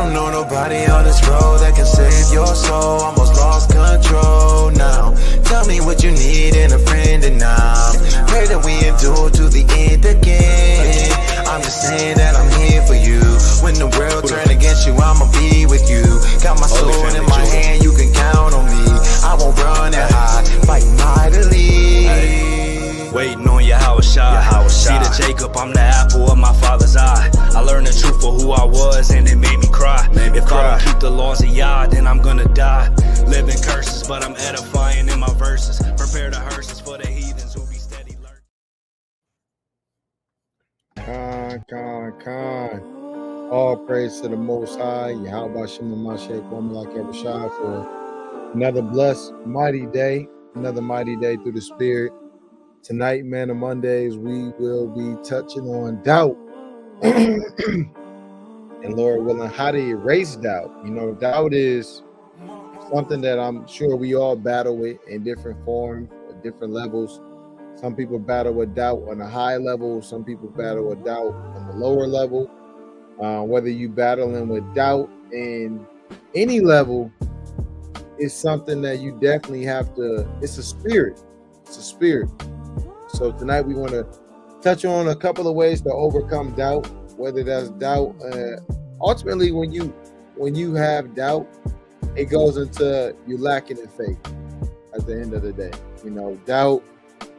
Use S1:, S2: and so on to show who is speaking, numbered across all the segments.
S1: don't know nobody on this road that can save your soul. Almost lost control now. Tell me what you need in a friend and now. Pray that we endure to the end again. I'm just saying that I'm here for you. When the world turn against you, I'ma be with you. Got my sword in my hand, you can count on me. I won't run and hide, fight mightily.
S2: Waiting on your house shot. See the Jacob, I'm the apple of my father's eye. I learned the truth for who I was and it made me cry. If I don't keep the laws of Yah, then I'm gonna die. Living curses, but I'm edifying in my verses. Prepare the hearses for the heathens who be steady
S3: Khan. All praise to the Most High, Yahweh Shem Mashiach, O.F.I for another blessed, mighty day, another mighty day through the Spirit. Tonight, Man of Mondays, we will be touching on doubt. And Lord willing, how to erase doubt. You know, doubt is something that I'm sure we all battle with in different forms, at different levels. Some people battle with doubt on a high level. Some people battle with doubt on the lower level. Whether you battling with doubt in any level is something that you definitely have to, it's a spirit. It's a spirit. So tonight we want to touch on a couple of ways to overcome doubt, whether that's doubt. Ultimately, when you have doubt, it goes into you lacking in faith at the end of the day. You know, doubt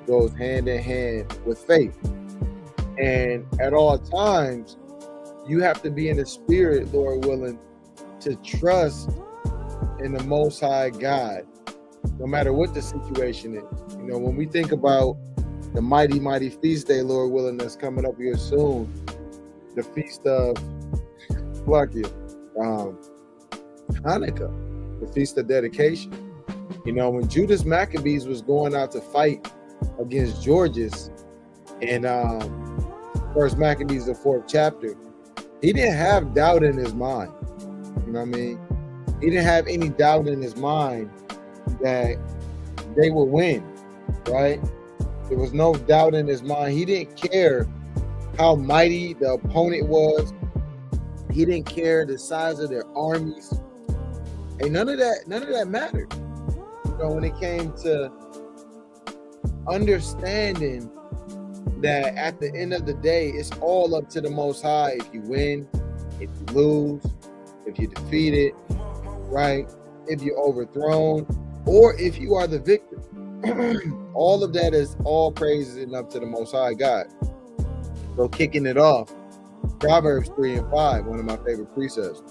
S3: goes hand in hand with faith. And at all times, you have to be in the spirit, Lord willing, to trust in the Most High God, no matter what the situation is. You know, when we think about the mighty, mighty feast day, Lord willing, that's coming up here soon, the feast of Hanukkah, the feast of dedication. You know, when Judas Maccabees was going out to fight against Georges in First Maccabees, the 4th chapter, he didn't have doubt in his mind. You know what I mean? He didn't have any doubt in his mind that they would win, right? There was no doubt in his mind. He didn't care how mighty the opponent was. He didn't care the size of their armies. And none of that mattered. You know, when it came to understanding that at the end of the day, it's all up to the Most High. If you win, if you lose, if you're defeated, right? If you're overthrown, or if you are the victor. All of that is all praises and up to the Most High God. So kicking it off, Proverbs 3 and 5, one of my favorite precepts.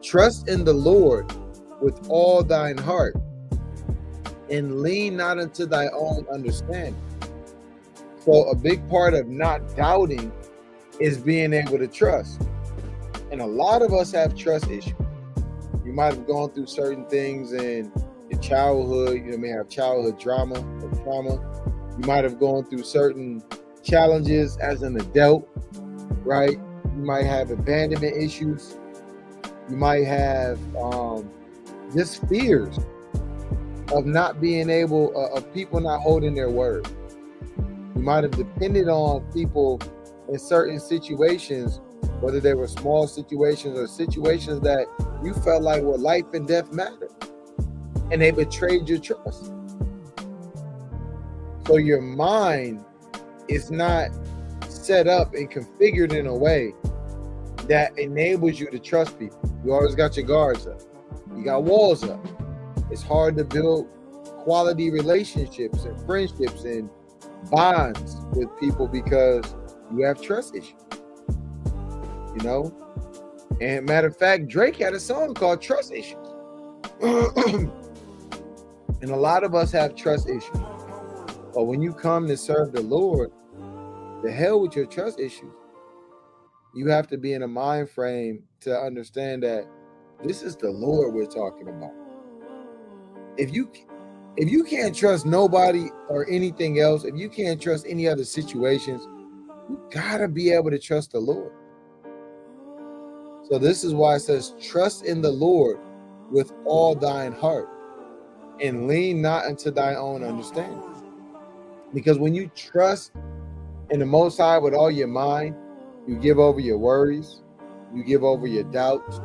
S3: Trust in the Lord with all thine heart, and lean not unto thy own understanding. So a big part of not doubting is being able to trust. And a lot of us have trust issues. You might have gone through certain things in your childhood. You may have childhood trauma. You might have gone through certain challenges as an adult, right? You might have abandonment issues. You might have just fears of not being able, of people not holding their word. You might have depended on people in certain situations, whether they were small situations or situations that you felt like were life and death matter, and they betrayed your trust. So your mind is not set up and configured in a way that enables you to trust people. You always got your guards up. You got walls up. It's hard to build quality relationships and friendships and bonds with people because you have trust issues. You know? And matter of fact, Drake had a song called Trust Issues. And a lot of us have trust issues. But when you come to serve the Lord, the hell with your trust issues. You have to be in a mind frame to understand that this is the Lord we're talking about. If you can't trust nobody or anything else, if you can't trust any other situations, you gotta be able to trust the Lord. So this is why it says, trust in the Lord with all thine heart, and lean not unto thy own understanding. Because when you trust in the Most High with all your mind, you give over your worries, you give over your doubts,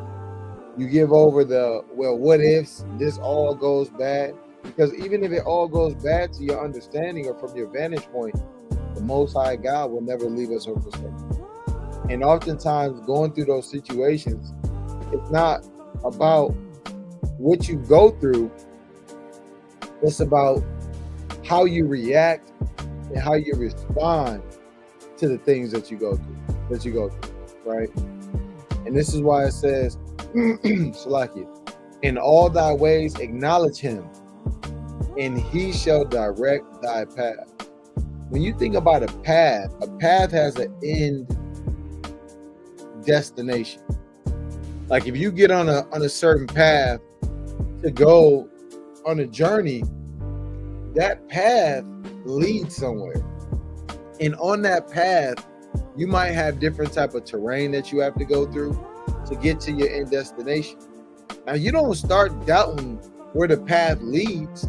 S3: You give over the, well, what ifs this all goes bad? Because even if it all goes bad to your understanding or from your vantage point, the Most High God will never leave us or forsake us. And oftentimes going through those situations, it's not about what you go through, it's about how you react and how you respond to the things that you go through, right? And this is why it says, Salakia, in all thy ways acknowledge him, and he shall direct thy path. When you think about a path has an end destination. Like if you get on a certain path to go on a journey, that path leads somewhere. And on that path, you might have different type of terrain that you have to go through to get to your end destination. Now you don't start doubting where the path leads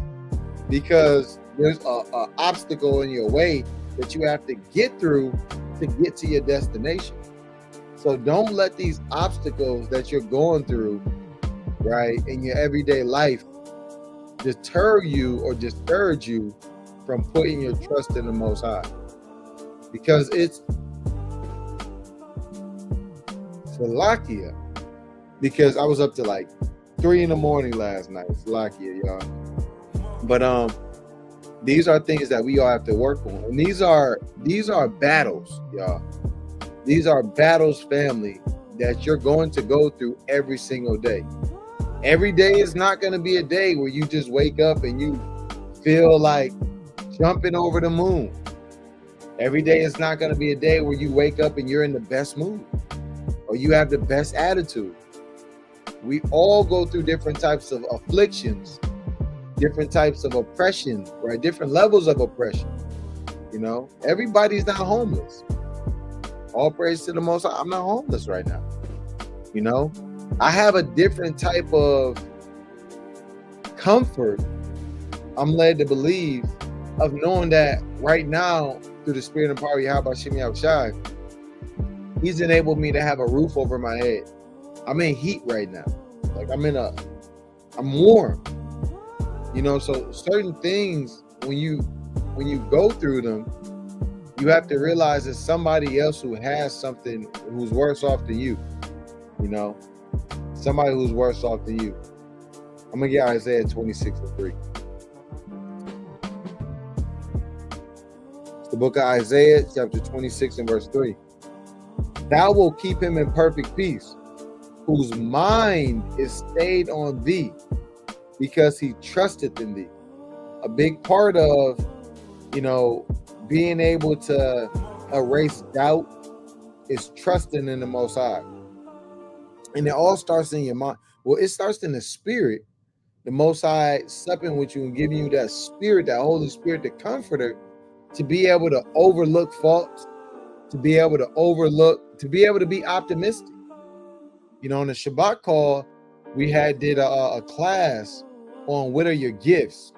S3: because there's a obstacle in your way that you have to get through to get to your destination. So don't let these obstacles that you're going through, right, in your everyday life deter you or discourage you from putting your trust in the Most High. Because it's Salakia. Because I was up to like 3 in the morning last night. Salakia, y'all. But these are things that we all have to work on. And these are battles, y'all. These are battles, family, that you're going to go through every single day. Every day is not going to be a day where you just wake up and you feel like jumping over the moon. Every day is not going to be a day where you wake up and you're in the best mood or you have the best attitude. We all go through different types of afflictions, different types of oppression, right? Different levels of oppression. You know, everybody's not homeless. All praise to the Most High. I'm not homeless right now. You know, I have a different type of comfort, I'm led to believe, of knowing that right now, through the spirit and power of Yahweh Shem Shai, he's enabled me to have a roof over my head. I'm in heat right now. Like I'm warm. You know, so certain things, when you go through them, you have to realize there's somebody else who has something who's worse off than you. You know, somebody who's worse off than you. I'm gonna get Isaiah 26:3. It's the book of Isaiah, chapter 26 and verse 3. Thou wilt keep him in perfect peace, whose mind is stayed on thee, because he trusteth in thee. A big part of, you know, being able to erase doubt is trusting in the Most High. And it all starts in your mind. Well, it starts in the spirit. The Most High supping with you and giving you that spirit, that Holy Spirit, the comforter, to be able to overlook faults, to be able to be optimistic. You know, in the Shabbat call, we did a class on what are your gifts.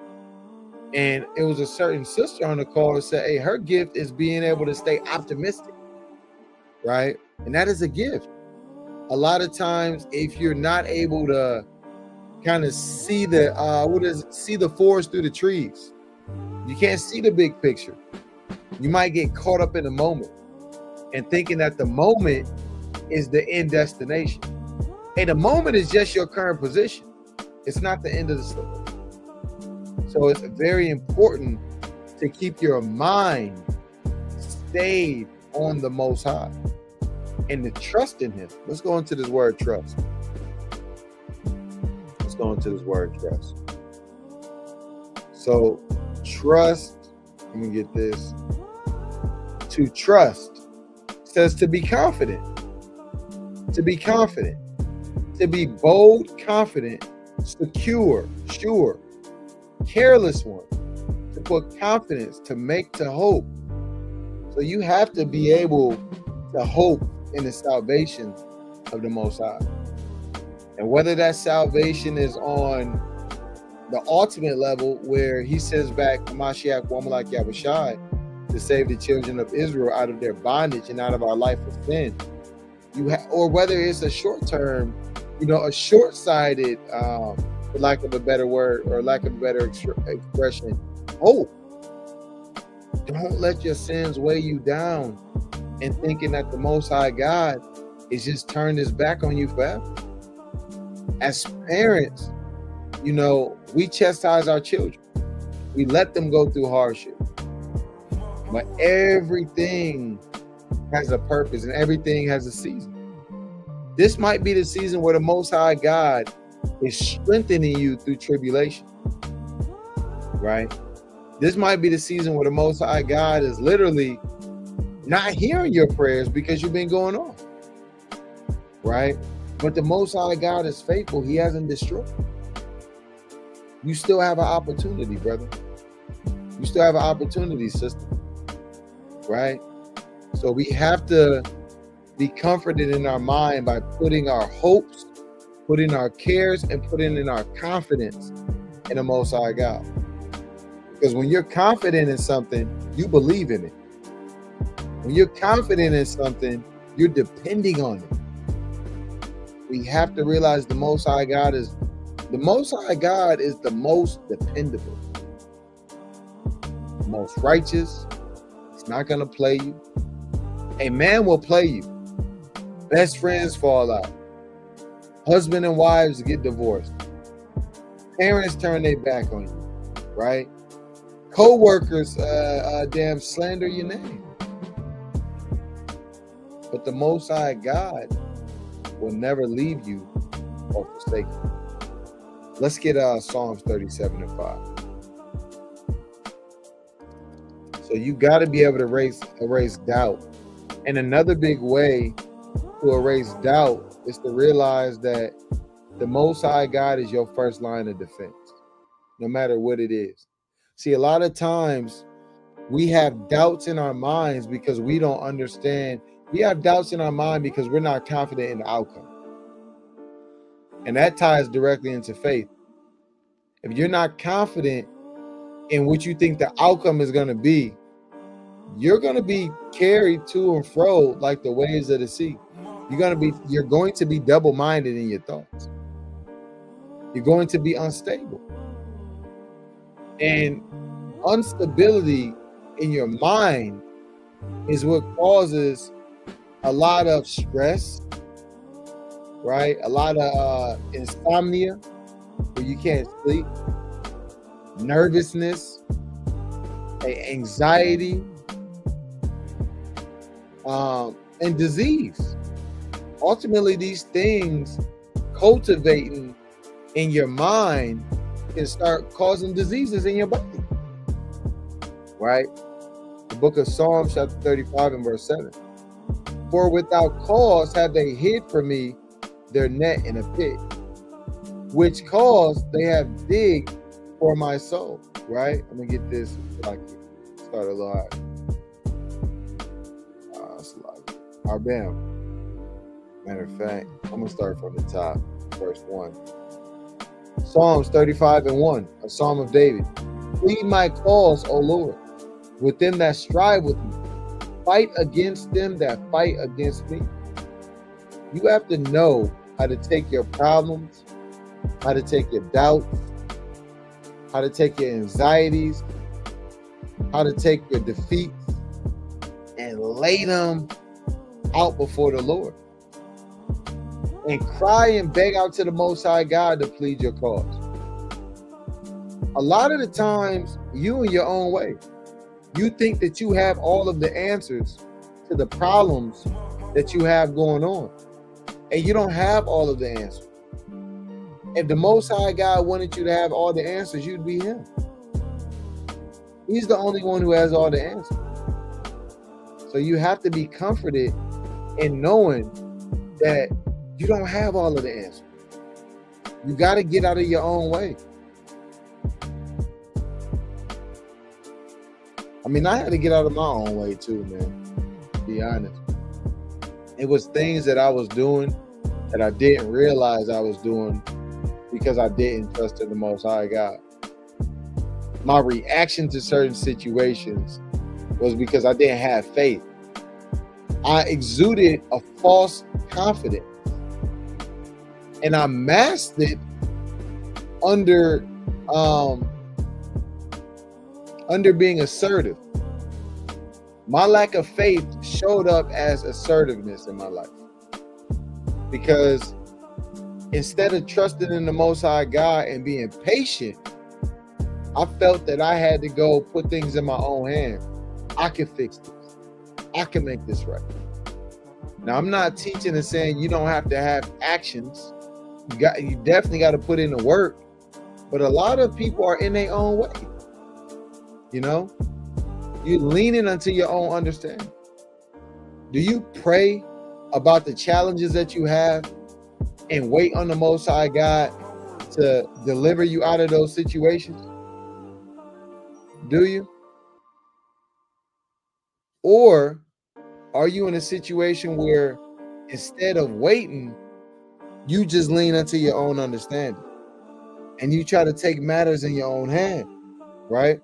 S3: And it was a certain sister on the call that said, hey, her gift is being able to stay optimistic, right? And that is a gift. A lot of times, if you're not able to kind of see the forest through the trees, you can't see the big picture. You might get caught up in the moment and thinking that the moment is the end destination. Hey, the moment is just your current position. It's not the end of the story. So it's very important to keep your mind stayed on the Most High and to trust in him. Let's go into this word trust. So trust, let me get this. To trust says to be confident. To be confident. To be bold, confident, secure, sure, careless one. To put confidence, to make, to hope. So you have to be able to hope in the salvation of the Most High. And whether that salvation is on the ultimate level where he sends back Mashiach Wamalak Yahushai to save the children of Israel out of their bondage and out of our life of sin, or whether it's a short-term a short-sighted, for lack of a better word or lack of a better expression, hope. Don't let your sins weigh you down and thinking that the Most High God is just turned his back on you forever. As parents, we chastise our children. We let them go through hardship. But everything has a purpose and everything has a season. This might be the season where the Most High God is strengthening you through tribulation, right? This might be the season where the Most High God is literally not hearing your prayers because you've been going on, right? But the Most High God is faithful. He hasn't destroyed. You still have an opportunity, brother. You still have an opportunity, sister, right? So we have to be comforted in our mind by putting our hopes, putting our cares, and putting in our confidence in the Most High God. Because when you're confident in something, you believe in it. When you're confident in something, you're depending on it. We have to realize the Most High God is the most dependable, the most righteous. He's not going to play you. A man will play you. Best friends fall out. Husband and wives get divorced. Parents turn their back on you, right? Co-workers damn slander your name. But the Most High God will never leave you or forsake you. Let's get Psalms 37 and 5. So you got to be able to erase doubt. And another big way to erase doubt is to realize that the Most High God is your first line of defense, no matter what it is. See, a lot of times we have doubts in our minds because we don't understand. We have doubts in our mind because we're not confident in the outcome. And that ties directly into faith. If you're not confident in what you think the outcome is going to be, you're going to be carried to and fro like the waves of the sea. You're going to be double-minded in your thoughts. You're going to be unstable. And instability in your mind is what causes a lot of stress, right? A lot of insomnia, where you can't sleep, nervousness, anxiety, and disease. Ultimately, these things cultivating in your mind can start causing diseases in your body, right? The book of Psalms, chapter 35 and verse 7. For without cause have they hid from me their net in a pit, which cause they have digged for my soul, right? I'm going to get this, like, start a little high. Bam. Matter of fact, I'm going to start from the top, verse 1. Psalms 35 and 1, a psalm of David. Plead my cause, O Lord, with them that strive with me. Fight against them that fight against me. You have to know how to take your problems, how to take your doubts, how to take your anxieties, how to take your defeats, and lay them out before the Lord. And cry and beg out to the Most High God to plead your cause. A lot of the times, you in your own way, you think that you have all of the answers to the problems that you have going on. And you don't have all of the answers. If the Most High God wanted you to have all the answers, you'd be him. He's the only one who has all the answers. So you have to be comforted in knowing that you don't have all of the answers. You got to get out of your own way. I mean, I had to get out of my own way too, man, to be honest. It was things that I was doing that I didn't realize I was doing because I didn't trust in the Most High God. My reaction to certain situations was because I didn't have faith. I exuded a false confidence. And I masked it under being assertive. My lack of faith showed up as assertiveness in my life, because instead of trusting in the Most High God and being patient, I felt that I had to go put things in my own hands. I can fix this. I can make this right. Now, I'm not teaching and saying you don't have to have actions. You definitely got to put in the work. But a lot of people are in their own way. You know, you're leaning unto your own understanding. Do you pray about the challenges that you have and wait on the Most High God to deliver you out of those situations? Do you? Or are you in a situation where instead of waiting, you just lean into your own understanding and you try to take matters in your own hand, right?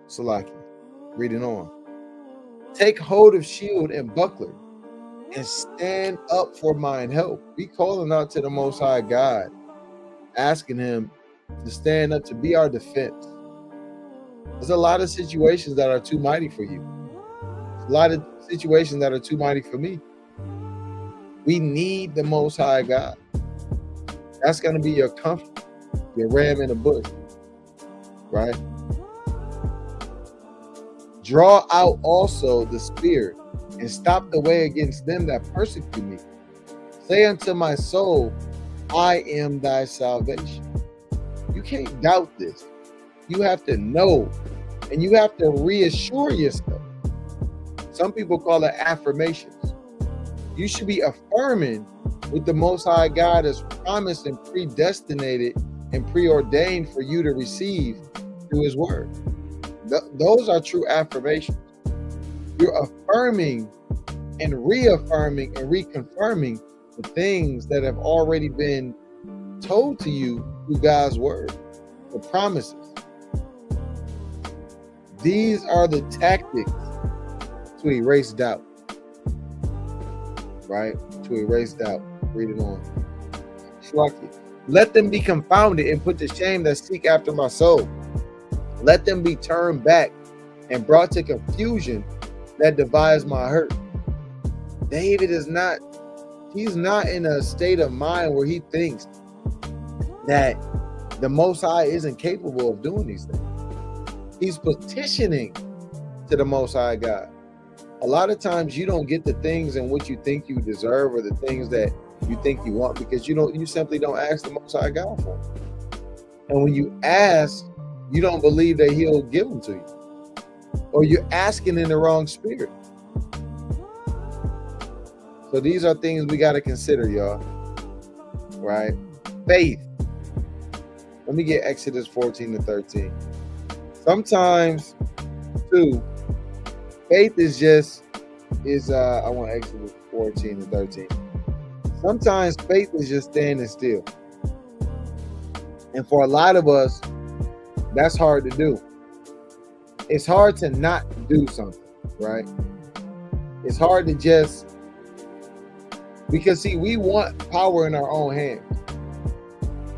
S3: Salaki, reading on. Take hold of shield and buckler and stand up for mine help. Be calling out to the Most High God, asking him to stand up to be our defense. There's a lot of situations that are too mighty for you. A lot of situations that are too mighty for me. We need the Most High God. That's going to be your comfort, your ram in the bush, right? Draw out also the spear and stop the way against them that persecute me. Say unto my soul, I am thy salvation. You can't doubt this. You have to know, and you have to reassure yourself. Some people call it affirmations. You should be affirming what the Most High God has promised and predestinated and preordained for you to receive through his word. Those are true affirmations. You're affirming and reaffirming and reconfirming the things that have already been told to you through God's word, the promises. These are the tactics to erase doubt, right? To erase doubt. Read it on. Shlaki. Let them be confounded and put to shame that seek after my soul. Let them be turned back and brought to confusion that devise my hurt. David is not, he's not in a state of mind where he thinks that the Most High isn't capable of doing these things. He's petitioning to the Most High God. A lot of times you don't get the things in which you think you deserve or the things that you think you want because you simply don't ask the Most High God for them. And when you ask, you don't believe that he'll give them to you. Or you're asking in the wrong spirit. So these are things we got to consider, y'all. Right? Faith. Let me get Exodus 14 to 13. Sometimes, too, faith I want Exodus 14 and 13. Sometimes faith is just standing still. And for a lot of us, that's hard to do. It's hard to not do something, right? It's hard to just, because see, we want power in our own hands.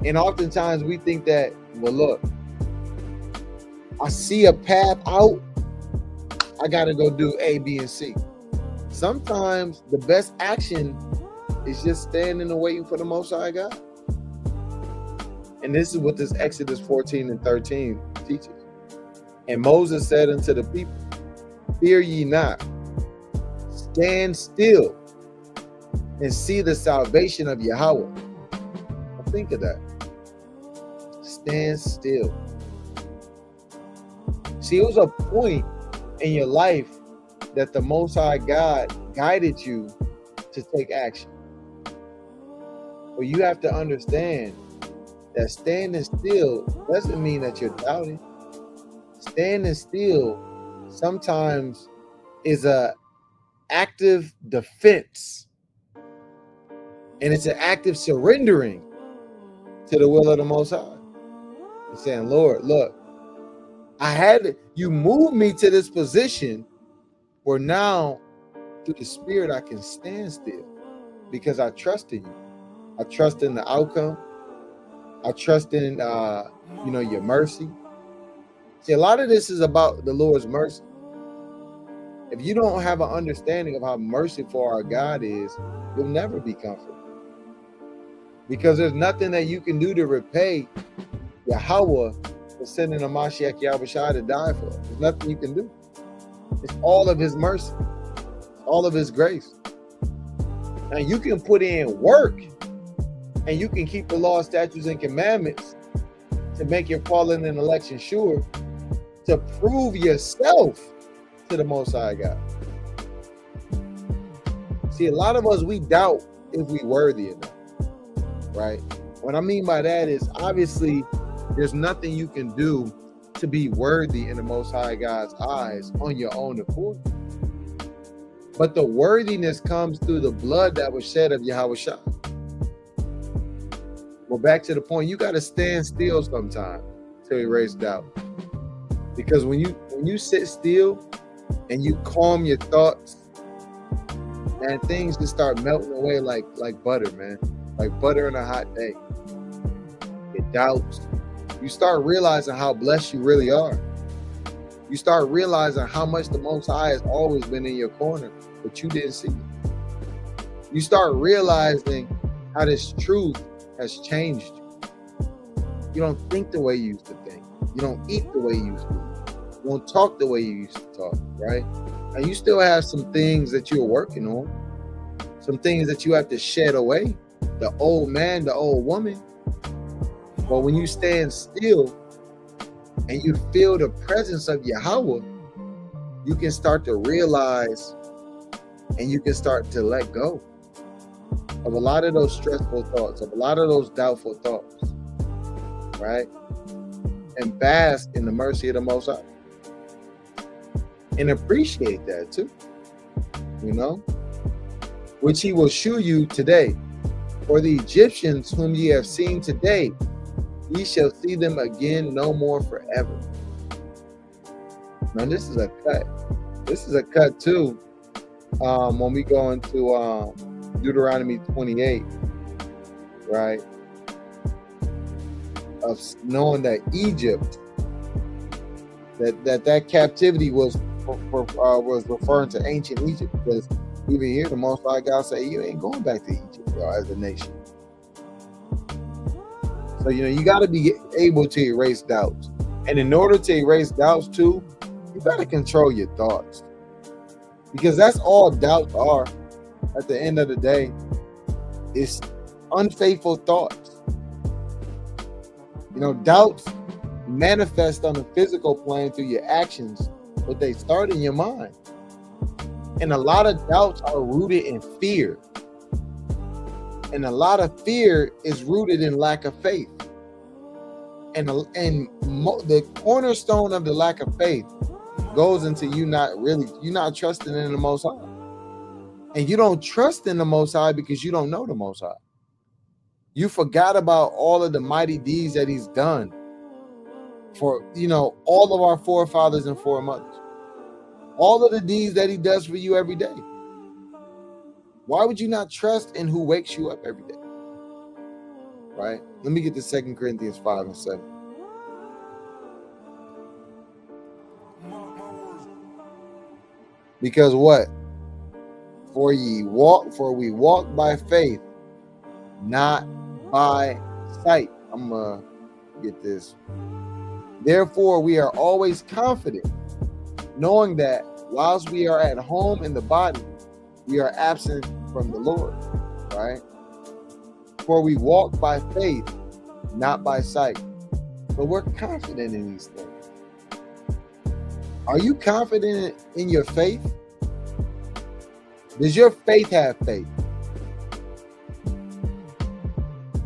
S3: And oftentimes we think that, well, look, I see a path out, I got to go do A, B, and C. Sometimes the best action is just standing and waiting for the Most High God. And this is what this Exodus 14 and 13 teaches. And Moses said unto the people, fear ye not, stand still and see the salvation of Yahweh. Think of that. Stand still. See, it was a point in your life that the Most High God guided you to take action. But you have to understand that standing still doesn't mean that you're doubting. Standing still sometimes is a active defense. And it's an active surrendering to the will of the Most High. It's saying, Lord, look, you moved me to this position where now through the Spirit I can stand still because I trust in you. I trust in the outcome. I trust in your mercy. See, a lot of this is about the Lord's mercy. If you don't have an understanding of how merciful our God is, you'll never be comforted. Because there's nothing that you can do to repay Yahweh for sending a Mashiach Yahushua to die for us. There's nothing you can do. It's all of his mercy. It's all of his grace. And you can put in work and you can keep the law, statutes, and commandments to make your calling and election sure, to prove yourself to the Most High God. See, a lot of us, we doubt if we worthy enough, right? What I mean by that is, obviously, there's nothing you can do to be worthy in the Most High God's eyes on your own accord. But the worthiness comes through the blood that was shed of Yahushua. Well, back to the point, you got to stand still sometimes to erase doubt. Because when you sit still and you calm your thoughts, man, things just start melting away like butter, man. Like butter on a hot day. It doubts. You start realizing how blessed you really are. You start realizing how much the Most High has always been in your corner, but you didn't see it. You start realizing how this truth has changed you. You don't think the way you used to think. You don't eat the way you used to eat. You don't talk the way you used to talk, right? And you still have some things that you're working on, some things that you have to shed away, the old man, the old woman. But when you stand still and you feel the presence of Yahweh, you can start to realize and you can start to let go of a lot of those stressful thoughts, of a lot of those doubtful thoughts, right? And bask in the mercy of the Most High. And appreciate that too, which he will shew you today. For the Egyptians whom ye have seen today, ye shall see them again no more forever. Now this is a cut. This is a cut too. When we go into Deuteronomy 28, right? Of knowing that Egypt, that captivity was referring to ancient Egypt, because even here the Most High God say you ain't going back to Egypt, y'all, as a nation. So you got to be able to erase doubts, and in order to erase doubts too, you got to control your thoughts, because that's all doubts are. At the end of the day, it's unfaithful thoughts. Doubts manifest on the physical plane through your actions, but they start in your mind. And a lot of doubts are rooted in fear. And a lot of fear is rooted in lack of faith. And the cornerstone of the lack of faith goes into you're not trusting in the Most High. And you don't trust in the Most High because you don't know the Most High. You forgot about all of the mighty deeds that he's done for, all of our forefathers and foremothers. All of the deeds that he does for you every day. Why would you not trust in who wakes you up every day? Right? Let me get to 2 Corinthians 5 and 7. Because what? For we walk by faith, not by sight. I'm going to get this. Therefore, we are always confident, knowing that whilst we are at home in the body, we are absent from the Lord, right? For we walk by faith, not by sight. But we're confident in these things. Are you confident in your faith? Does your faith have faith?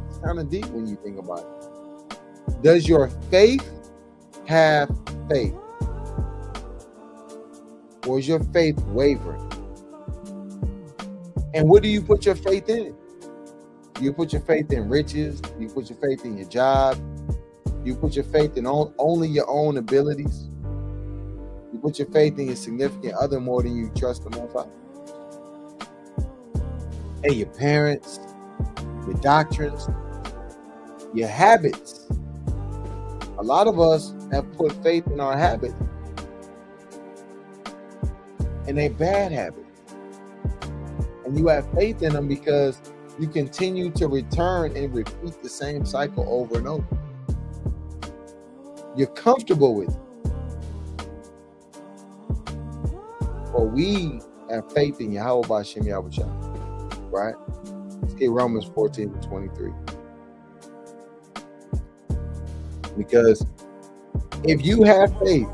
S3: It's kind of deep when you think about it. Does your faith have faith? Or is your faith wavering? And what do you put your faith in? You put your faith in riches. You put your faith in your job. You put your faith in only your own abilities. You put your faith in your significant other more than you trust the Most High. And your parents, your doctrines, your habits. A lot of us have put faith in our habits, and they're bad habits. And you have faith in them because you continue to return and repeat the same cycle over and over. You're comfortable with it. But we have faith in Yahweh B'Shem Yahushua, right? Let's get Romans 14-23. Because if you have faith,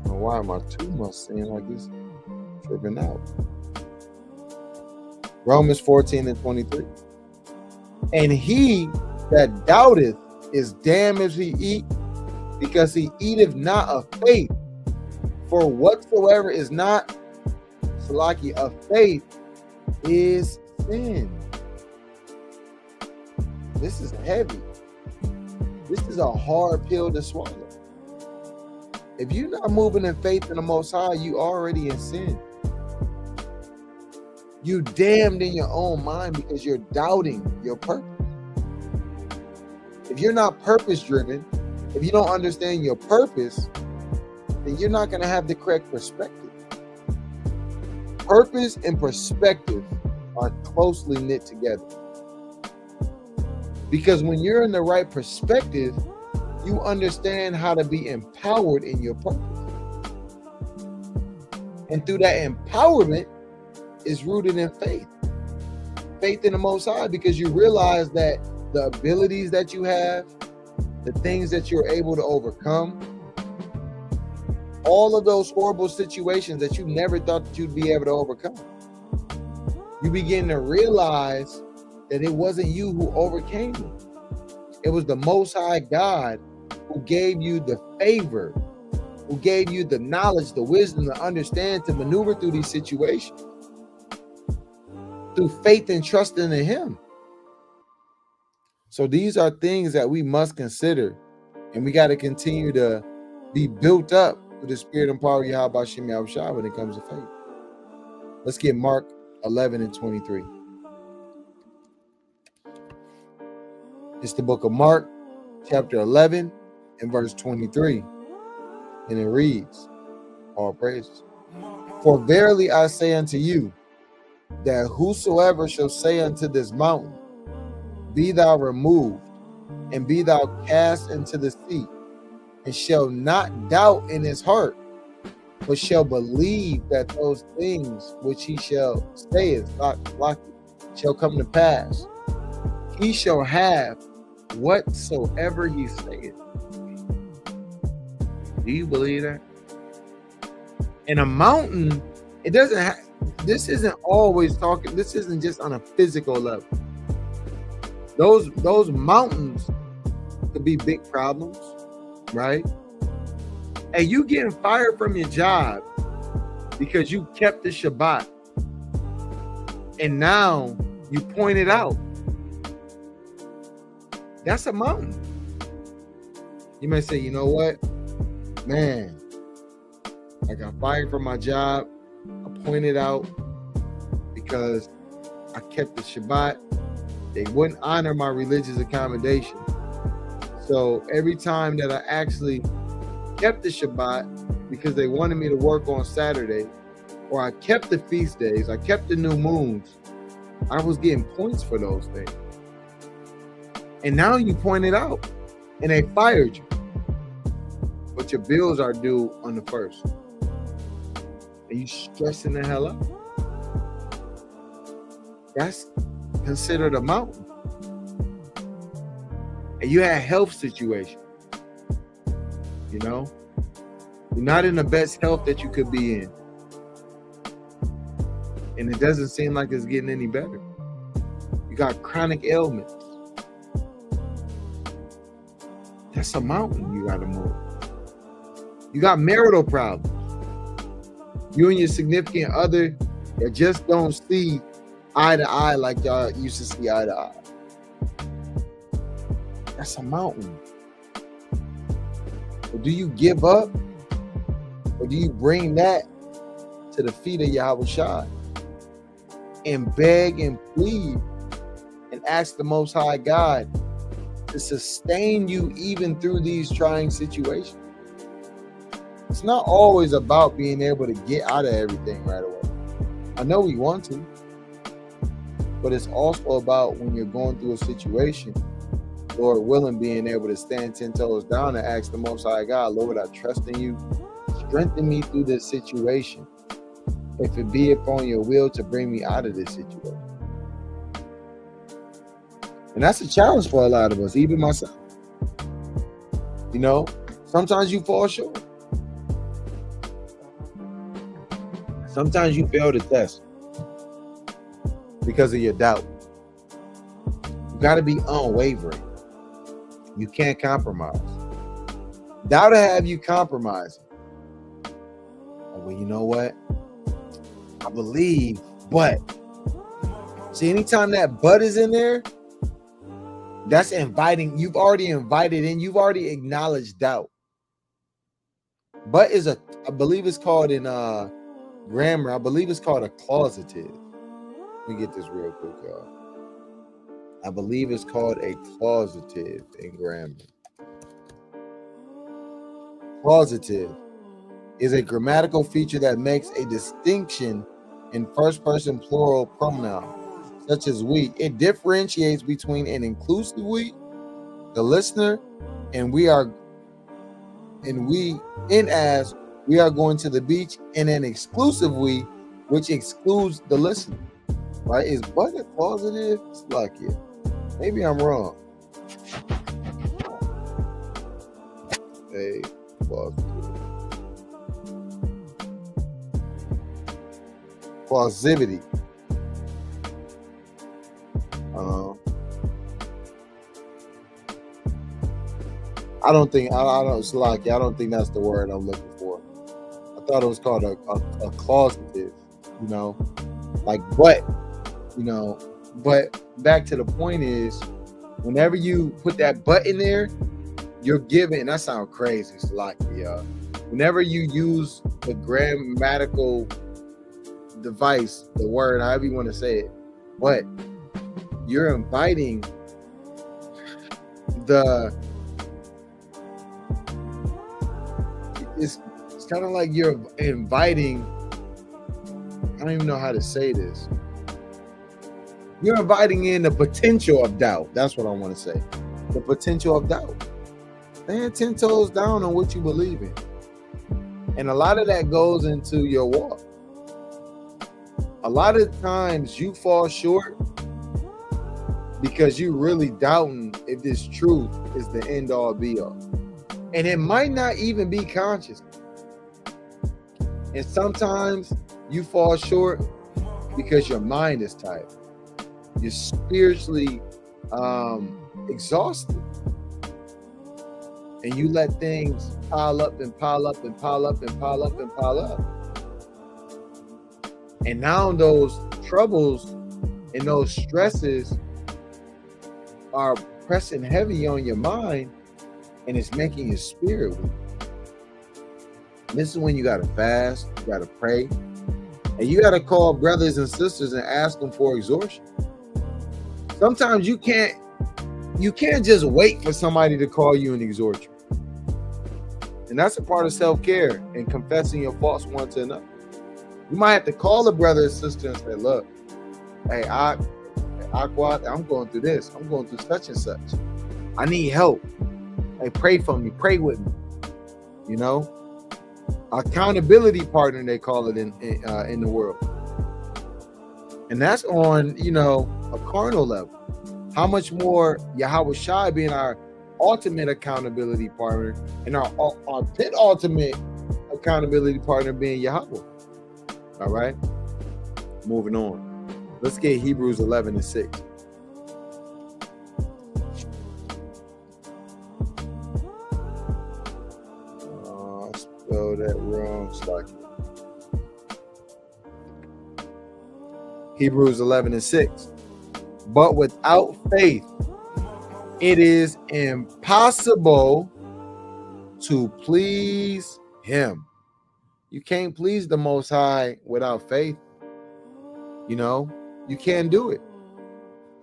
S3: why am I too much saying like this? Tripping out. Romans 14-23. And he that doubteth is damned if he eat, because he eateth not of faith. For whatsoever is not Salaki of faith is sin. This is heavy. This is a hard pill to swallow. If you're not moving in faith in the Most High, you already in sin. You damned in your own mind because you're doubting your purpose. If you're not purpose driven, if you don't understand your purpose, then you're not going to have the correct perspective. Purpose and perspective are closely knit together. Because when you're in the right perspective, you understand how to be empowered in your purpose. And through that empowerment is rooted in faith. Faith in the Most High, because you realize that the abilities that you have, the things that you're able to overcome, all of those horrible situations that you never thought that you'd be able to overcome, you begin to realize that it wasn't you who overcame it. It was the Most High God who gave you the favor, who gave you the knowledge, the wisdom, the understanding to maneuver through these situations through faith and trusting in Him. So these are things that we must consider, and we got to continue to be built up with the spirit and power of Yahweh B'Shem Yahushua when it comes to faith. Let's get Mark 11-23. It's the book of Mark, chapter 11 and verse 23. And it reads, all praises. For verily I say unto you, that whosoever shall say unto this mountain, be thou removed, and be thou cast into the sea, and shall not doubt in his heart, but shall believe that those things which he shall say is shall come to pass, he shall have whatsoever he saith. Do you believe that? In a mountain, it doesn't have, this isn't always talking, this isn't just on a physical level. Those mountains could be big problems, right? And you getting fired from your job because you kept the Shabbat, and now you point it out. That's a mountain. You may say, you know what, man, I got fired from my job. I pointed out because I kept the Shabbat. They wouldn't honor my religious accommodation. So every time that I actually kept the Shabbat because they wanted me to work on Saturday, or I kept the feast days, I kept the new moons, I was getting points for those things. And now you point it out and they fired you. But your bills are due on the 1st. And you stressing the hell out. That's considered a mountain. And you had health situation. You know, you're not in the best health that you could be in. And it doesn't seem like it's getting any better. You got chronic ailments. That's a mountain you gotta move. You got marital problems. You and your significant other that just don't see eye to eye like y'all used to see eye to eye. That's a mountain. But do you give up? Or do you bring that to the feet of Yahweh Shai? and beg and plead and ask the Most High God to sustain you even through these trying situations. It's not always about being able to get out of everything right away. I know we want to, but it's also about when you're going through a situation, Lord willing, being able to stand 10 toes down and ask the Most High God, Lord, I trust in you. Strengthen me through this situation. If it be upon your will to bring me out of this situation. And that's a challenge for a lot of us, even myself. You know, sometimes you fall short. Sometimes you fail the test because of your doubt. You got to be unwavering. You can't compromise. Doubt will have you compromising. Well, you know what? I believe, but. See, anytime that but is in there, that's inviting. You've already invited in. You've already acknowledged doubt. But is I believe it's called in grammar, I believe it's called a causative. Let me get this real quick, y'all. I believe it's called a causative in grammar. Causative is a grammatical feature that makes a distinction in first person plural pronoun, such as we. It differentiates between an inclusive we, the listener, and we are, and we, in as we are going to the beach, and an exclusive we, which excludes the listener. Right? Is but a causative? It's like it. Maybe I'm wrong. A causative. Causivity. I don't think it's like I don't think that's the word I'm looking for. I thought it was called a causative, you know, like but, you know, but back to the point is, whenever you put that but in there, you're giving. That sounds crazy. It's like whenever you use the grammatical device, the word, however you want to say it, but you're inviting the. It's kind of like you're inviting. I don't even know how to say this. You're inviting in the potential of doubt. That's what I want to say. The potential of doubt. Stand 10 toes down on what you believe in. And a lot of that goes into your walk. A lot of times you fall short because you really doubting if this truth is the end all be all. And it might not even be conscious. And sometimes you fall short because your mind is tired. You're spiritually exhausted. And you let things pile up and pile up and pile up and pile up and pile up. And now those troubles and those stresses are pressing heavy on your mind, and it's making your spirit weak. This is when you gotta fast, you gotta pray, and you gotta call brothers and sisters and ask them for exhortation. Sometimes you can't just wait for somebody to call you and exhort you. And that's a part of self-care and confessing your faults one to another. You might have to call a brother or sister and say, look, hey, Aqua, I'm going through this. I'm going through such and such. I need help. Hey, pray for me. Pray with me. You know? Accountability partner, they call it in the world. And that's on, you know, a carnal level. How much more Yahweh Shai being our ultimate accountability partner, and our penultimate accountability partner being Yahweh. All right? Moving on. Let's get Hebrews 11:6. I spelled that wrong. Stocky. Hebrews 11:6. But without faith, it is impossible to please him. You can't please the Most High without faith. You know, You can't do it.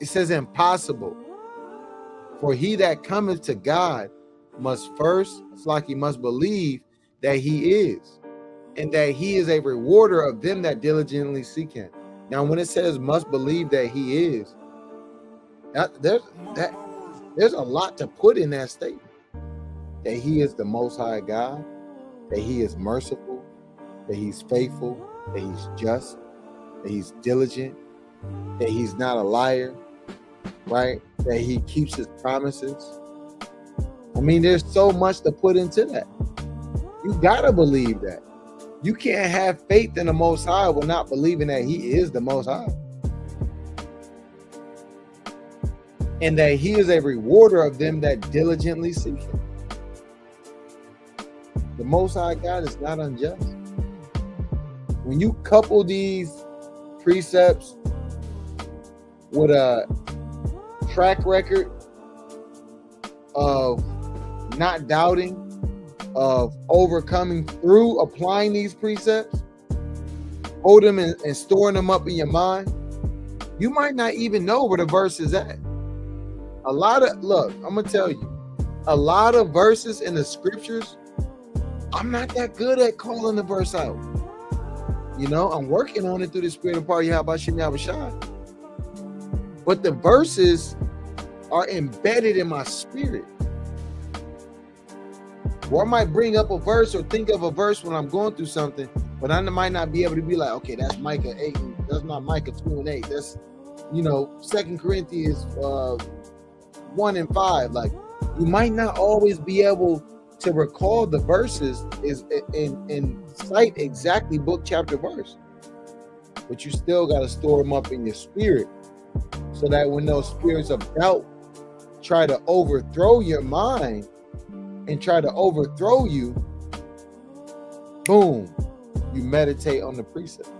S3: It says impossible. For he that cometh to God must first, it's like he must believe that he is, and that he is a rewarder of them that diligently seek him. Now, when it says must believe that he is, there's a lot to put in that statement. That he is the Most High God, that he is merciful, that he's faithful, that he's just, that he's diligent, that he's not a liar, right? That he keeps his promises. I mean, there's so much to put into that. You gotta believe that. You can't have faith in the Most High while not believing that he is the Most High. And that he is a rewarder of them that diligently seek him. The Most High God is not unjust. When you couple these precepts with a track record of not doubting, of overcoming through applying these precepts, hold them and storing them up in your mind, you might not even know where the verse is at. Look, I'm gonna tell you, a lot of verses in the scriptures, I'm not that good at calling the verse out. You know, I'm working on it through the spirit of Yahweh Hashem Yahweh Shai. But the verses are embedded in my spirit. Or I might bring up a verse or think of a verse when I'm going through something, but I might not be able to be like, okay, that's Micah 8, that's not Micah 2 and 8. That's, 2 Corinthians 1 and 5. Like, you might not always be able to recall the verses and cite exactly book, chapter, verse. But you still got to store them up in your spirit so that when those spirits of doubt try to overthrow your mind and try to overthrow you, boom, you meditate on the precept.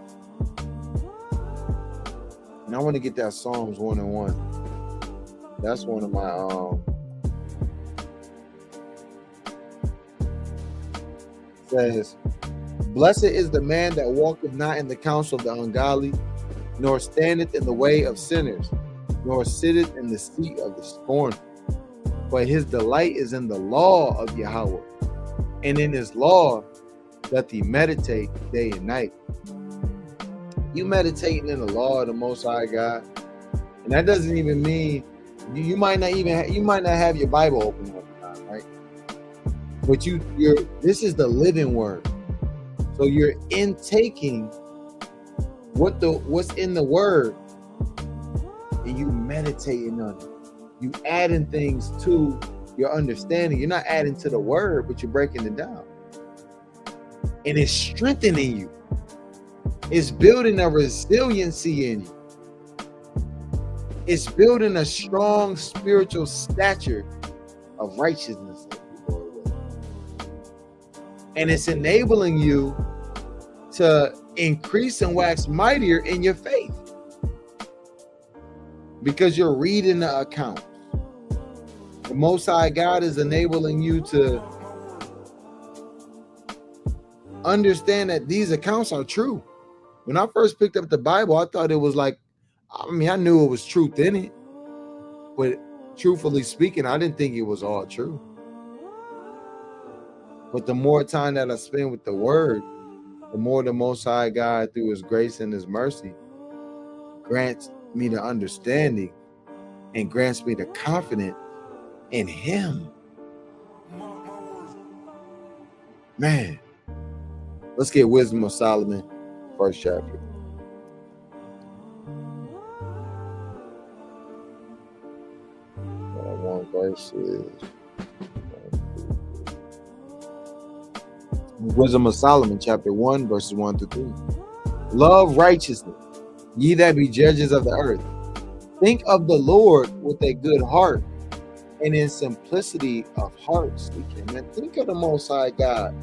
S3: And I want to get that Psalms 1 and 1. That's one of my says, blessed is the man that walketh not in the counsel of the ungodly, nor standeth in the way of sinners, nor sitteth in the seat of the scornful. But his delight is in the law of Yahweh, and in his law doth he meditate day and night. You meditating in the law of the Most High God, and that doesn't even mean you might not have your Bible open all the time, right? But this is the living word, so you're intaking what's in the word, and you meditating on it. You adding things to your understanding. You're not adding to the word, but you're breaking it down. And it's strengthening you. It's building a resiliency in you. It's building a strong spiritual stature of righteousness. And it's enabling you to increase and wax mightier in your faith. Because you're reading the accounts. The Most High God is enabling you to understand that these accounts are true. When I first picked up the Bible, I thought it was like, I knew it was truth in it. But truthfully speaking, I didn't think it was all true. But the more time that I spend with the word, the more the Most High God, through his grace and his mercy, grants me the understanding and grants me the confidence in him. Man, let's get Wisdom of Solomon, first chapter. One verse is Wisdom of Solomon, chapter 1, verses 1 through 3. Love righteousness, ye that be judges of the earth. Think of the Lord with a good heart, and in simplicity of heart seek him. And think of the Most High God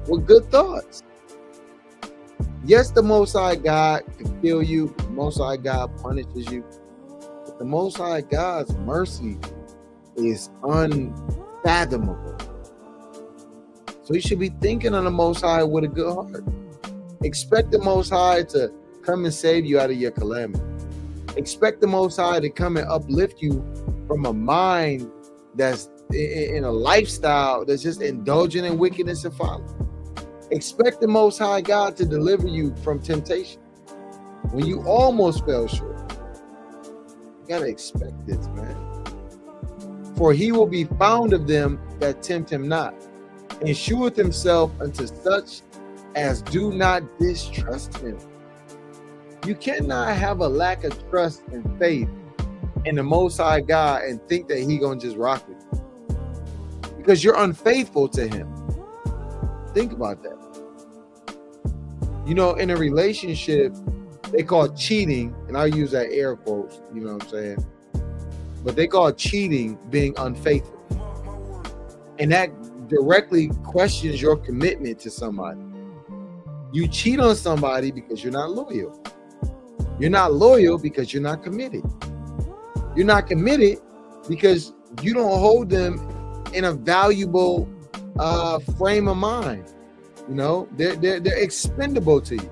S3: with good thoughts. Yes, the Most High God can kill you. The Most High God punishes you. But the Most High God's mercy is unfathomable. So you should be thinking of the Most High with a good heart. Expect the Most High to come and save you out of your calamity. Expect the Most High to come and uplift you from a mind that's in a lifestyle that's just indulging in wickedness and folly. Expect the Most High God to deliver you from temptation when you almost fell short. You gotta expect this, man. For he will be found of them that tempt him not, and sheweth himself unto such as do not distrust him. You cannot have a lack of trust and faith in the Most High God and think that he gonna just rock with you, because you're unfaithful to him. Think about that. You know, in a relationship, they call cheating, and I use that air quotes, you know what I'm saying? But they call cheating being unfaithful. And that directly questions your commitment to somebody. You cheat on somebody because you're not loyal. You're not loyal because you're not committed. You're not committed because you don't hold them in a valuable frame of mind. You know, they're expendable to you.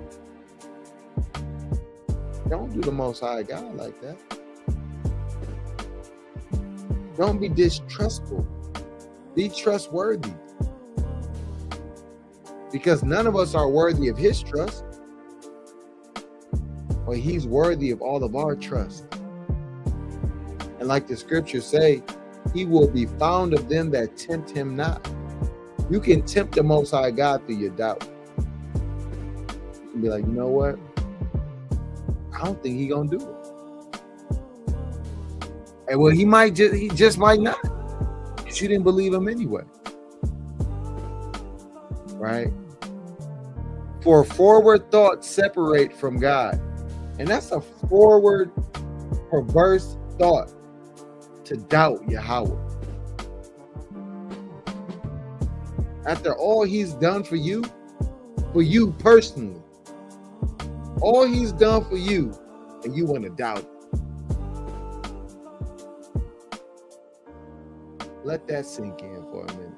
S3: Don't do the Most High God like that. Don't be distrustful. Be trustworthy. Because none of us are worthy of his trust. But he's worthy of all of our trust. And like the scriptures say, he will be found of them that tempt him not. You can tempt the Most High God through your doubt. You can be like, you know what? I don't think he's gonna do it. And well, he just might not. Because you didn't believe him anyway. Right? For forward thoughts separate from God. And that's a forward, perverse thought, to doubt Yahweh. After all he's done for you personally, all he's done for you, and you want to doubt it. Let that sink in for a minute.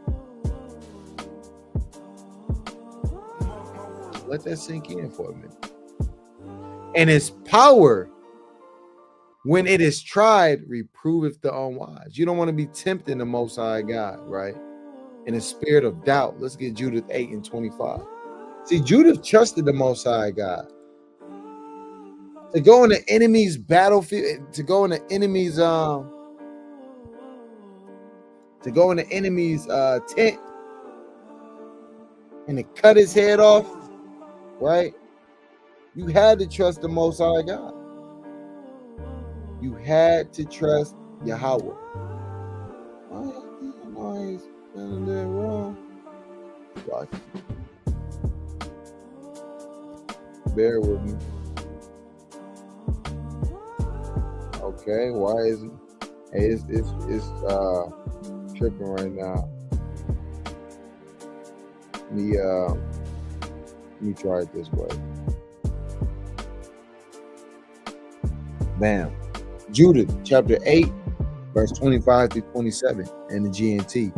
S3: Let that sink in for a minute. And his power, when it is tried, reproveth the unwise. You don't want to be tempting the Most High God, right? In a spirit of doubt. Let's get Judith 8:25. See, Judith trusted the Most High God. To go in the enemy's battlefield, to go in the enemy's tent and to cut his head off, right? You had to trust the Most High God. You had to trust Yahweh. He's done that wrong. Bear with me. Okay, why is it? Hey, it's tripping right now. Let me try it this way. Bam. Judith chapter 8, verse 25 through 27 in the GNT.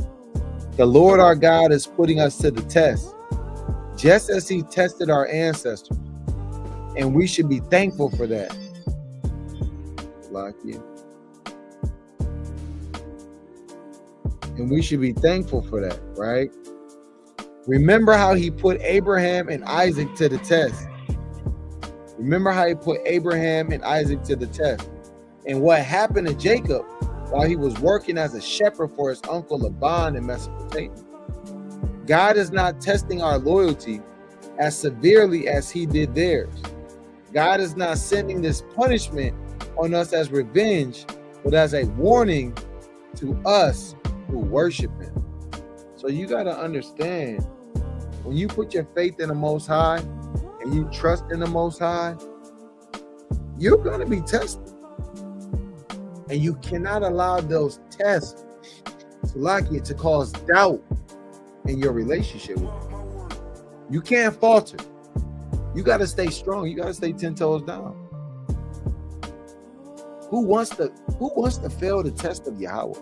S3: The Lord our God is putting us to the test, just as he tested our ancestors. And we should be thankful for that. Like you. And we should be thankful for that, right? Remember how he put Abraham and Isaac to the test. Remember how he put Abraham and Isaac to the test. And what happened to Jacob while he was working as a shepherd for his uncle Laban in Mesopotamia. God is not testing our loyalty as severely as he did theirs. God is not sending this punishment on us as revenge, but as a warning to us who worship him. So you got to understand, when you put your faith in the Most High and you trust in the Most High, you're going to be tested. And you cannot allow those tests to cause doubt in your relationship with him. You can't falter. You got to stay strong. You got to stay 10 toes down. Who wants to fail the test of Yahweh?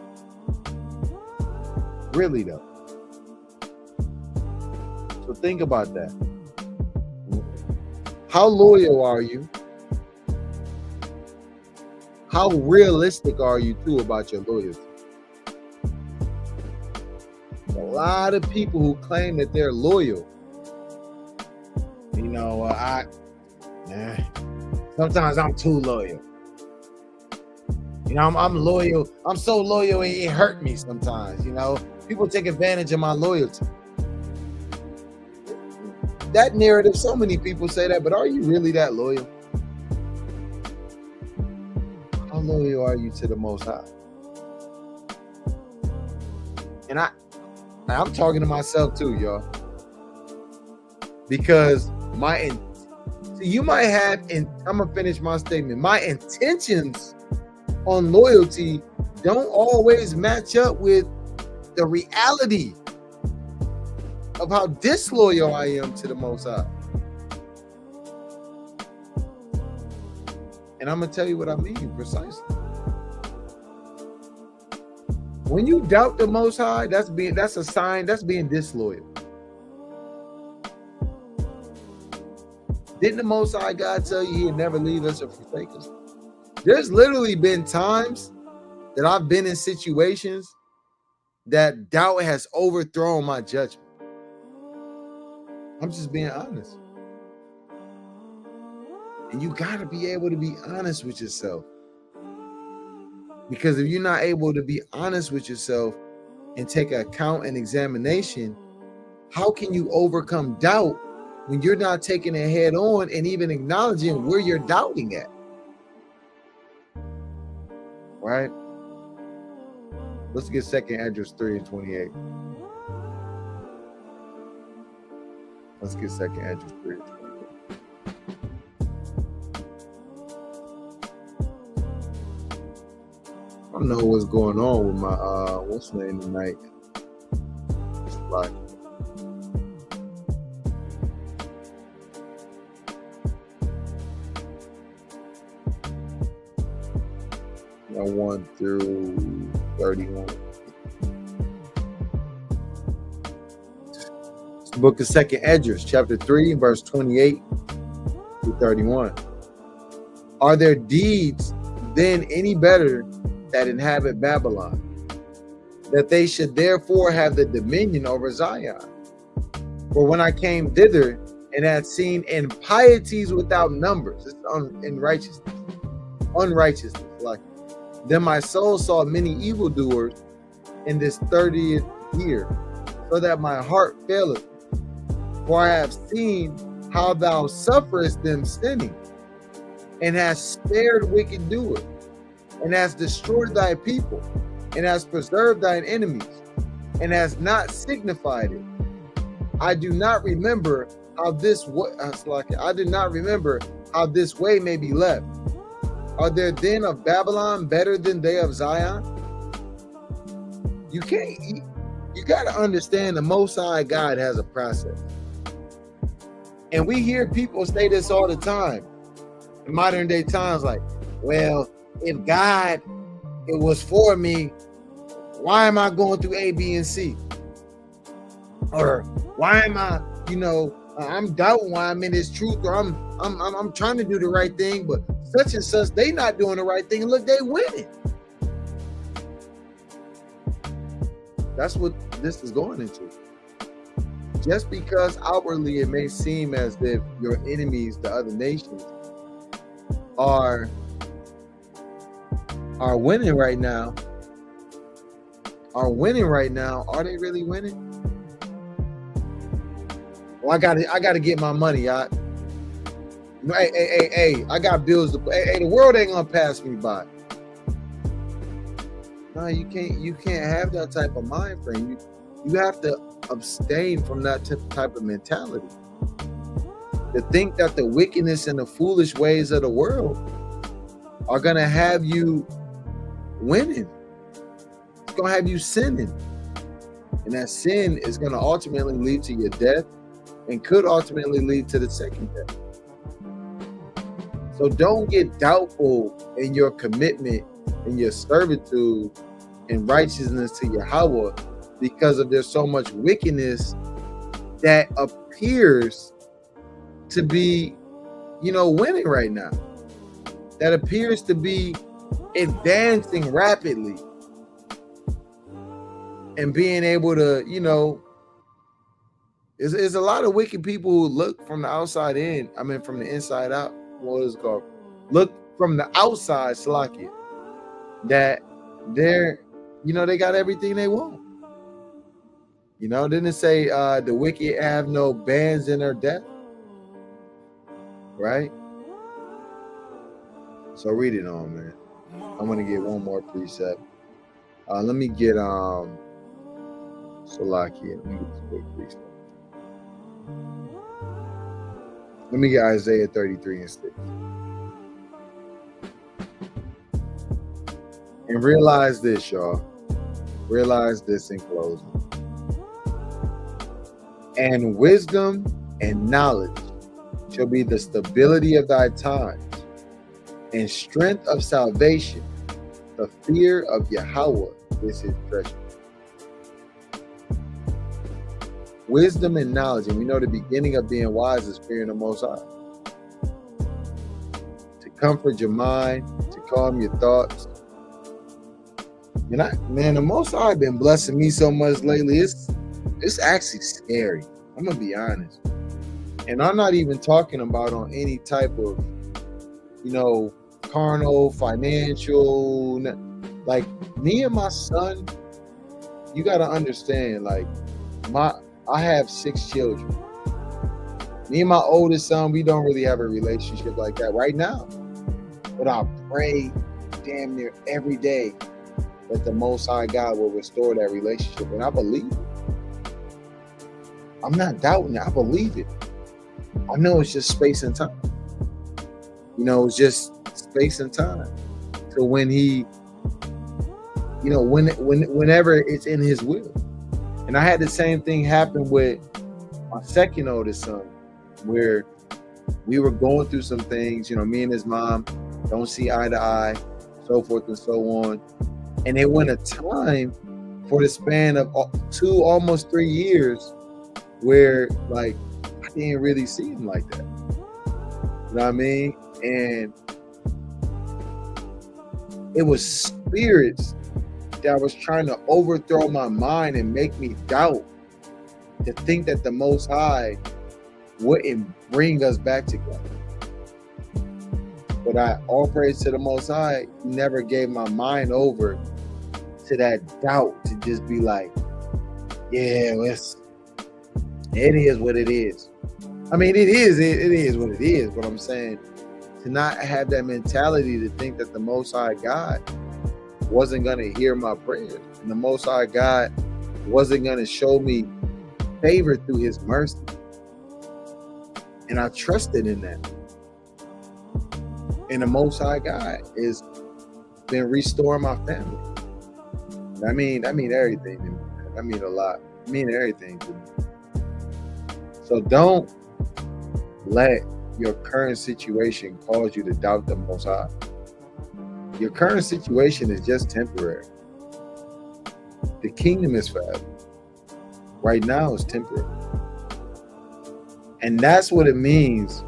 S3: Really though. So think about that. How loyal are you? how realistic are you too about your loyalty? A lot of people who claim that they're loyal. Sometimes I'm too loyal. I'm loyal. I'm so loyal it hurt me sometimes. People take advantage of my loyalty. That narrative, so many people say that, but are you really that loyal? How loyal are you to the Most High? And I'm talking to myself too, y'all. Because you might have, and I'm gonna finish my statement. My intentions on loyalty don't always match up with the reality of how disloyal I am to the Most High. And I'm gonna tell you what I mean precisely. When you doubt the Most High, that's a sign, that's being disloyal. Didn't the Most High God tell you He'd never leave us or forsake us? There's literally been times that I've been in situations that doubt has overthrown my judgment. I'm just being honest. And you got to be able to be honest with yourself. Because if you're not able to be honest with yourself and take account and examination, how can you overcome doubt when you're not taking it head on and even acknowledging where you're doubting at? Right? Let's get 2nd Esdras 3:28. Let's get 2nd Esdras 3:28. I don't know what's going on with my what's the name tonight. It's like I 1 through 31. It's the book of 2nd Esdras, chapter 3, verse 28 through 31. Are their deeds then any better that inhabit Babylon, that they should therefore have the dominion over Zion? For when I came thither and had seen impieties without numbers, it's unrighteousness, like, then my soul saw many evildoers in this 30th year, so that my heart faileth me. For I have seen how thou sufferest them sinning, and hast spared wicked doers, and hast destroyed thy people, and hast preserved thine enemies, and hast not signified it. I do not remember how this way may be left. Are there then of Babylon better than they of Zion? You got to understand the Most High God has a process. And we hear people say this all the time in modern day times, like, well, if God, it was for me, why am I going through A, B, and C? Or why am I, I'm doubting why I'm in this truth, or I'm trying to do the right thing, but such and such, they not doing the right thing. Look, they winning. That's what this is going into. Just because outwardly it may seem as if your enemies, the other nations, are winning right now, are they really winning? Well, I gotta get my money. Hey, I got bills to pay. Hey, the world ain't gonna pass me by. No, you can't have that type of mind frame. You have to abstain from that type of mentality. To think that the wickedness and the foolish ways of the world are gonna have you winning. It's gonna have you sinning. And that sin is gonna ultimately lead to your death and could ultimately lead to the second death. So don't get doubtful in your commitment, in your servitude, and righteousness to Yahweh because of there's so much wickedness that appears to be, winning right now. That appears to be advancing rapidly and being able to, there's a lot of wicked people who look from the outside in. I mean, from the inside out. What is it called? Look from the outside, Salakia, that they're, they got everything they want. Didn't it say the wicked have no bands in their death? Right? So read it on, man. I'm gonna get one more precept. Let me get Salakia. Let me get this quick precept. Let me get Isaiah 33 and 6. And realize this, y'all. Realize this in closing. And wisdom and knowledge shall be the stability of thy times, and strength of salvation. The fear of Yahweh is his treasure. Wisdom and knowledge, and we know the beginning of being wise is fearing the Most High. To comfort your mind, to calm your thoughts. The Most High been blessing me so much lately. It's actually scary. I'm gonna be honest. And I'm not even talking about on any type of, carnal, financial. Like me and my son, you gotta understand. Like I have 6 children. Me and my oldest son, we don't really have a relationship like that right now. But I pray damn near every day that the Most High God will restore that relationship. And I believe it. I'm not doubting it. I believe it. I know it's just space and time. It's just space and time. So when he, whenever it's in his will. And I had the same thing happen with my second oldest son, where we were going through some things, me and his mom don't see eye to eye, so forth and so on. And it went a time for the span of 2, almost 3 years where like I didn't really see him like that. You know what I mean? And it was spirits that was trying to overthrow my mind and make me doubt, to think that the Most High wouldn't bring us back together. But all praise to the Most High, he never gave my mind over to that doubt, to just be like, yeah, it is what it is. I mean, it is what it is. But I'm saying, to not have that mentality to think that the Most High God wasn't going to hear my prayers, and the Most High God wasn't going to show me favor through his mercy. And I trusted in that. And the Most High God has been restoring my family. I mean everything to me. I mean a lot. I mean everything to me. So don't let your current situation cause you to doubt the Most High. Your current situation is just temporary. The kingdom is forever. Right now it's temporary. And that's what it means.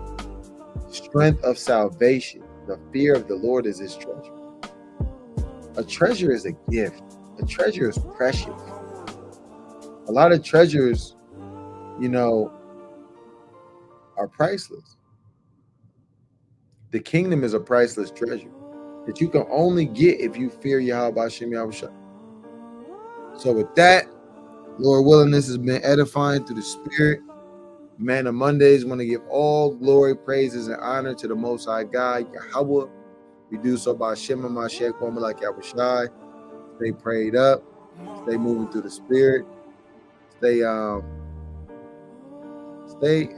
S3: Strength of salvation. The fear of the Lord is his treasure. A treasure is a gift. A treasure is precious. A lot of treasures, are priceless. The kingdom is a priceless treasure that you can only get if you fear Yahweh Hashem Yahushua. So with that, Lord willing, this has been edifying through the Spirit. Man, on Mondays, want to give all glory, praises, and honor to the Most High God, Yahweh. We do so by Shema Mashiach, woman like Yahushai. Stay prayed up. Stay moving through the Spirit. Stay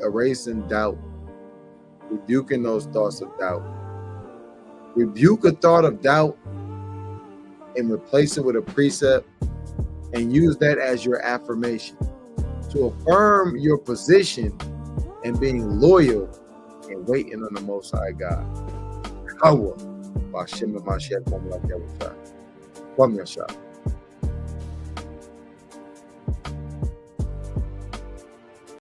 S3: erasing doubt. Rebuking those thoughts of doubt. Rebuke a thought of doubt and replace it with a precept, and use that as your affirmation to affirm your position and being loyal and waiting on the Most High God. Yahweh, Bashem Mashiach, woman like Yahushua.